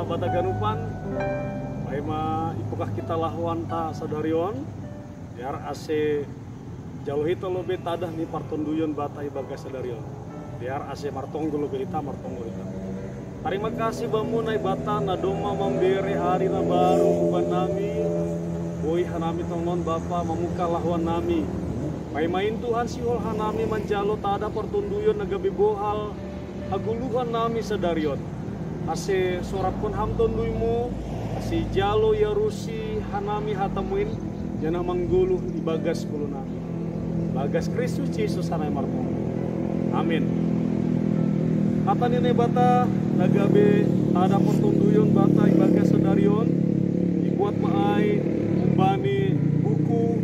bataganupan paima ipukah kita lahuan ta sadarion biar ase jalo hita lobe tadah ni partonduyun bata ibaga sadarion biar ase martonggo lobe hita martonggo hita. Terima kasih bamu nai bata na doma memberi hari na baru uban nami boy hanami tongnon bapa memuka lahuan nami paimain Tuhan siol hanami manjalo tada partonduyun nagabi bohal aguluhan nami sadarion ase sorapun hamton luimu ase jalo yarusi hanami hatamuin jana mangguluh ibagas kulo nami bagas Kristus Yesus hanai martong amin. Kata nini bata nagabe ada pertunduyun bata ibagas sadarion dibuat maai umbani buku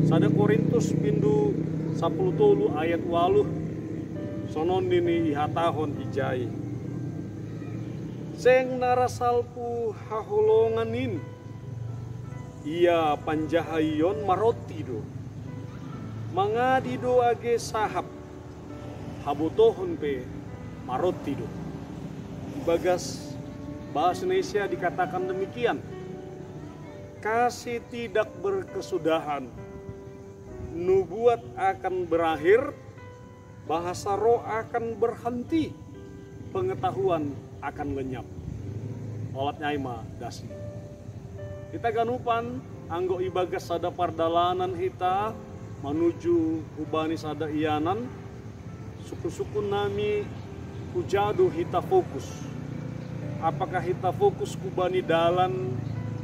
sada Korintus pindu 10 ayat 8 sonon nini ihatahon ijai seng narasalpu haholonganin ia panjahayon marotido mangadido age sahab habutohon pe marotido. Bagas bahasa Indonesia dikatakan demikian, kasih tidak berkesudahan, nubuat akan berakhir, bahasa roh akan berhenti, pengetahuan akan lenyap. Olat nyaima dasi. Kita ganupan anggo ibagas sada pardalanan hita menuju hubani sada iyanan suku-suku nami hujadu hita fokus. Apakah hita fokus kubani dalan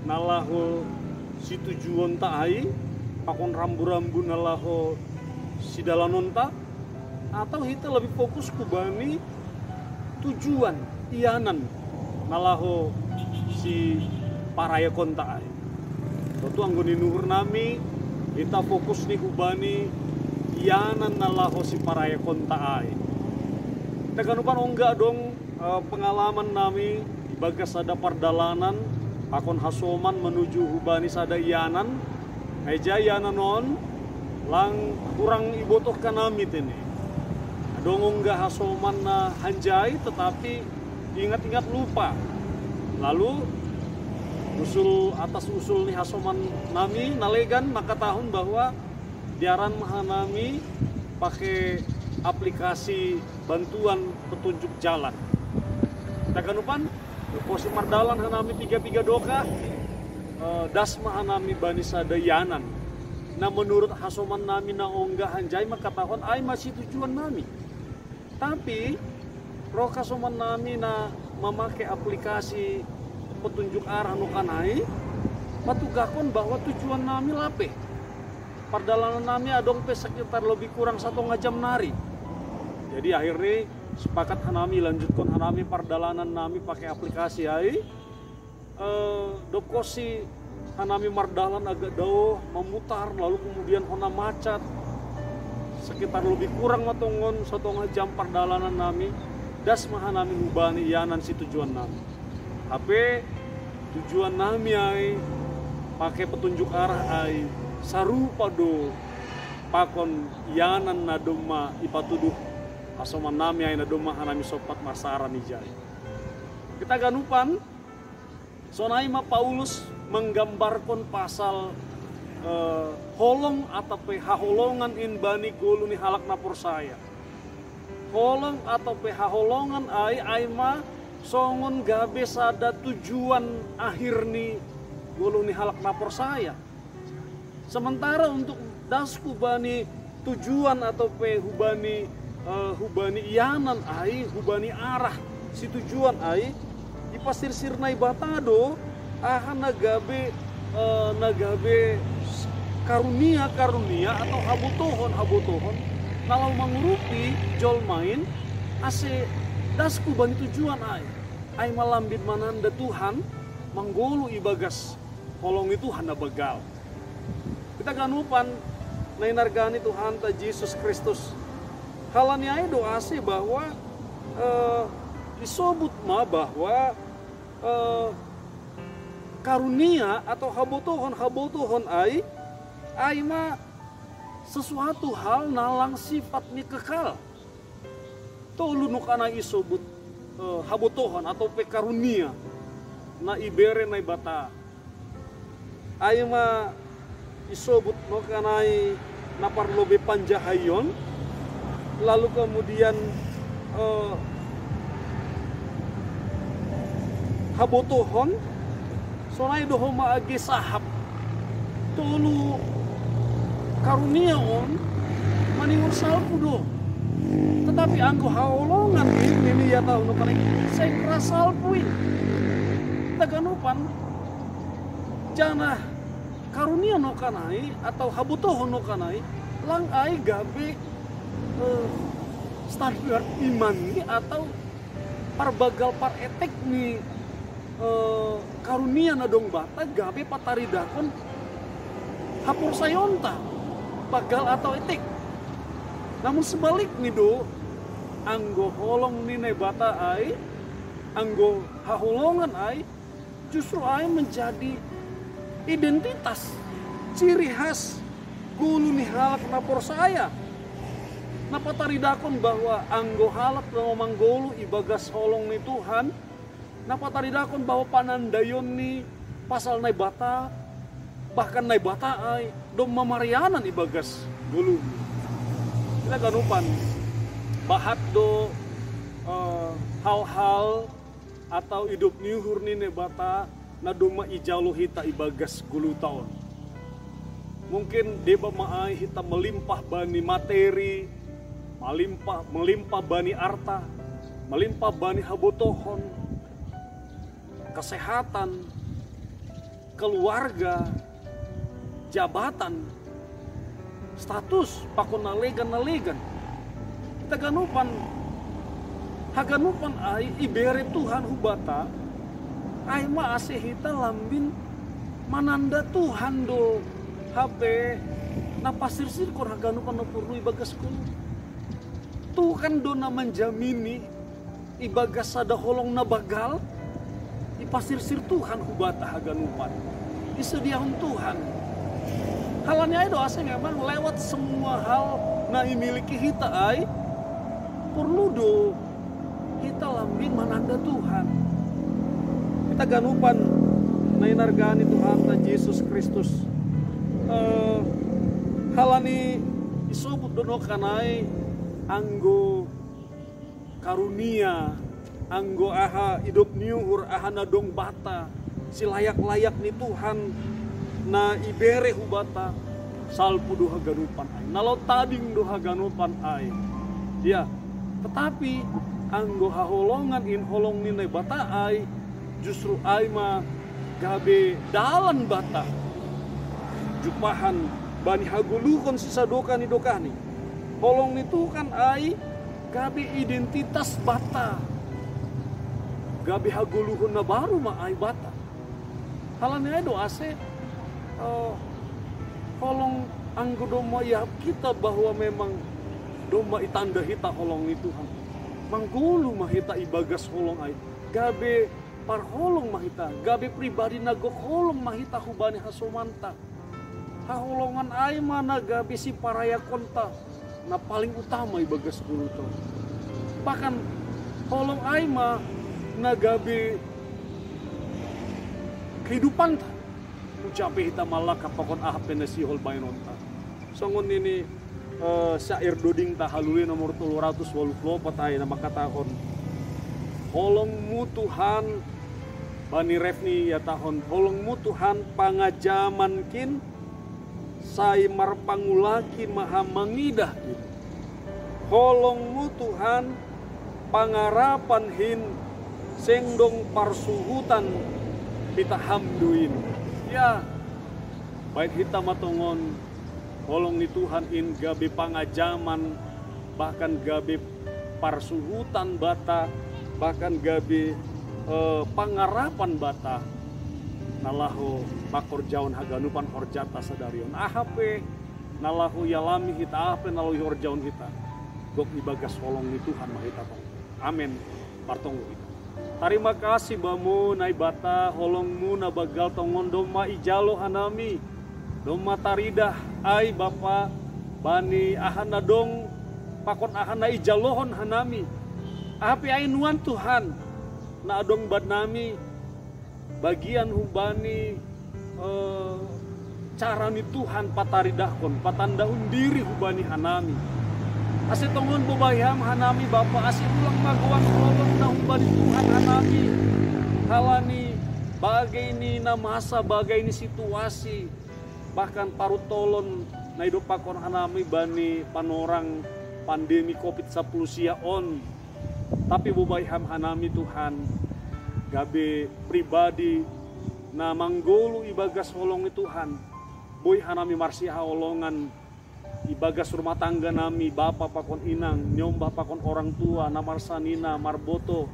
nalaho si tujuan ta'ai pakon rambu-rambu nalaho si dalanon ta atau hita lebih fokus kubani tujuan iyanan nalaho si paraya konta ay. Tentu anggoni nuhur nami kita fokus ni kubani iyanan nalaho si paraya konta ay. Teganupan enggak dong pengalaman nami bagas ada pardalanan pakon hasoman menuju hubani sada iyanan eja iyanan non lang kurang ibotohkan nami tene. Dong enggak hasoman na hanjai tetapi ingat-ingat lupa. Lalu usul atas usul nih hasoman nami nalegan maka tahun bahwa diaran mahanami pakai aplikasi bantuan petunjuk jalan. Taganupan posi mardalan hanami 33 doka das mahanami bani sadayanan. Nah menurut hasoman nami na ongga hanjai maka tahun ay masih tujuan nami. Tapi roh hasoman nami na memakai aplikasi petunjuk arah nukanai matugakon bahwa tujuan nami lape pardalanan nami adong pe sekitar lebih kurang 1,5 jam nari. Jadi akhirnya sepakat hanami lanjutkan hanami pardalanan nami pakai aplikasi ai dokosi hanami mardalan agak jauh memutar lalu kemudian hona macet sekitar lebih kurang matongon 1,5 jam pardalanan nami das mahanami hubani iyanan si tujuan nami. HP tujuan nami ai pakai petunjuk arah ai sarupa do pakon iyanan nadoma ipatuduh asoman nami ai nadoma hanami sopat masaran ijai. Kita ganupan sonai ma Paulus menggambarkan pasal holong atau haholongan in bani golu ni halak napor saya. Holong atau haholongan ai ma songon gabe sada tujuan akhir ni golu ni halak napor saya. Sementara untuk dasku bani tujuan atau hubani hubani iyanan ai hubani arah si tujuan ai ipasir sirnai batado ahan nagabe karunia atau habutohon kalau mengurupi jol main ase dasku bani tujuan ai malambit mananda Tuhan menggolu ibagas kolong itu hana begal. Kita ganupan nainargani Tuhan ta Yesus Kristus halani ai doa sih bahwa disebut mah bahwa karunia atau habotohon ai mah sesuatu hal nalang sifat ni kekal. Tolu nuk ana isobut habotohon atau pekarunia. na ibere na ibata. Ay isobut no kanay naparlobe panjahayon, lalu kemudian habotohon sonay doho maagi sahap tulu karunia on maningon salpu do. Tetapi anggo haolongan ini ya tahu no paling saya kerasal puin taganupan jana karunia no kanai atau habutoh no kanai lang ai gabe standar iman ni atau parbagal par etek ni karunia na dong bata gabe pataridakon hapur sayonta bagal atau etek. Namun sebalik nih do, anggo holong ni bata ai, anggo haholongan ai, justru ai menjadi identitas, ciri khas gulu nih halak napor saya. Napa taridakon bahwa anggo halak na ngomong gulu ibagas holong ni Tuhan, napa taridakon bahwa panandayon ni pasal nai bata, bahkan nai bata ai, dom mamarianan ibagas gulu. Kita ganupan bahat do hal-hal atau hidup nyuhur ni nebata na doma ijalo hita ibagas gulu taon. Mungkin deba maai hita melimpah bani materi, melimpah bani arta, melimpah bani habotohon, kesehatan, keluarga, jabatan, status pakon nalegan kita ganupan haganupan ai ibere Tuhan hubata ai ma ase hita lambin mananda Tuhan do hape na pasir-sir kor haganupan no purnu ibagas kun Tuhan do na menjamini ibagas sada holong na bagal ipasir-sir Tuhan hubata haganupan isediahun Tuhan. Halanya itu asing memang lewat semua hal na imiliki hita ai perlu do hita lambing mananda Tuhan. Kita ganupan na inargani Tuhan ta Yesus Kristus. Halani isobut dono kanai anggo karunia, anggo aha hidup nyuhur aha nadong bata si layak-layak ni Tuhan na ibere hubata salpu doha ganupan ai nalau tading doha ganupan ai ya tetapi anggo haholongan in holong ni bata ai justru ai ma gabe dalan bata jupahan bani haguluhon sisa doka ni holong itu kan ai gabe identitas bata gabe haguluhon na baru ma ai bata halanya do ase holong anggo doma ya kita bahwa memang doma itanda hita holong itu Tuhan manggulu mahita ibagas holong ai gabe par holong mahita gabe pribadi nago holong mahita hubani hasomanta haholongan ai mana gabe si paraya konta na paling utama ibagas guru to bahkan holong ai ma na gabe kehidupan ta ucapi hita malaka pakon ahpe na sihol bayononta. Songon ini syair doding tahaluli nomor 384 ay na makatahon. Holongmu Tuhan bani refni ya tahon. Holongmu Tuhan pangajaman kin say marpangulaki maha mangidah kin. Holongmu Tuhan pangarapan hin sengdong parsuhutan kita hamduin. Ya, baik kita matongon holong ni Tuhan in gabe pangajaman bahkan gabe parsuhutan bata bahkan gabe pangarapan bata nalahu makor jaun haganupan horjata sadarion ahape nalahu yalami hita ahape nalahu horjaun hita gok ibagas holong ni Tuhan mahita tong amin partonggo kita. Terima kasih bamu nai bata holongmu na bagal tongon doma ijalo hanami doma taridah ai bapa bani ahana dong pakon ahana ijalohon hanami api ai nuan Tuhan na adong bad nami bagian hubani carani Tuhan pataridakon patanda undiri hubani hanami. Ase tongon bobayam hanami Bapa, ase ulang maguan kolon na hubani Tuhan hanami. Halani bagai ini na masa, bagai ini situasi, bahkan parutolon na idopakon hanami bani panorang pandemi COVID-19 siaon. Tapi bobayam hanami Tuhan, gabe pribadi na manggolu ibagas holong ni Tuhan. Boy hanami marsiha holongan ibagas rumah tangga nami, bapa pakon inang, nyombah pakon orang tua, namarsanina, marboto,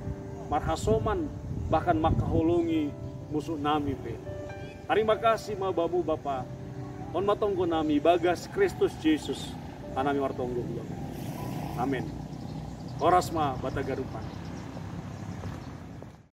marhasoman, bahkan makaholongi musuh nami pe. Terima kasih mabamu Bapa. On matonggo nami bagas Kristus Yesus, anami martonggo. Amin. Orasma batagarupan.